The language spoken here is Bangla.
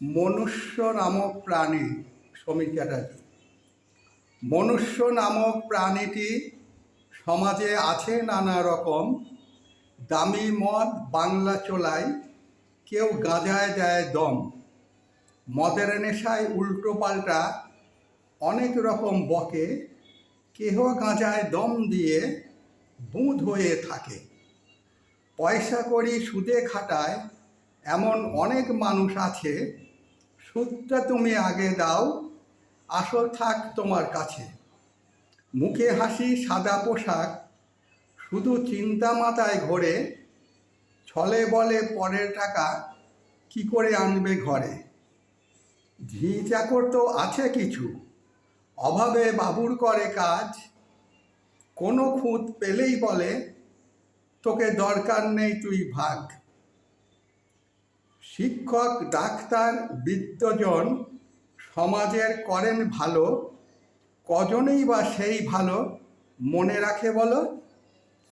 মনুষ্য নামক প্রাণী। সমীর চ্যাটার্জি। মনুষ্য নামক প্রাণীটি সমাজে আছে নানা রকম। দামি মদ বাংলা চোলায়, কেউ গাঁজায় দেয় দম। মদের নেশায় উল্টো পাল্টা অনেক রকম বকে, কেহ গাঁজায় দম দিয়ে বুঁদ হয়ে থাকে। পয়সা করি সুদে খাটায় এমন অনেক মানুষ আছে, সুদটা তুমি আগে দাও, আসল থাক তোমার কাছে। মুখে হাসি সাদা পোশাক, শুধু চিন্তা মাথায় ঘোরে, ছলে বলে পরের টাকা কি করে আনবে ঘরে। ঝি চাকর তো আছে কিছু, অভাবে বাবুর করে কাজ, কোনো খুঁত পেলেই বলে তোকে দরকার নেই তুই ভাগ। শিক্ষক ডাক্তার বিদ্বজন সমাজের করেন ভালো, কজনেই বা সেই ভালো মনে রাখে বলো।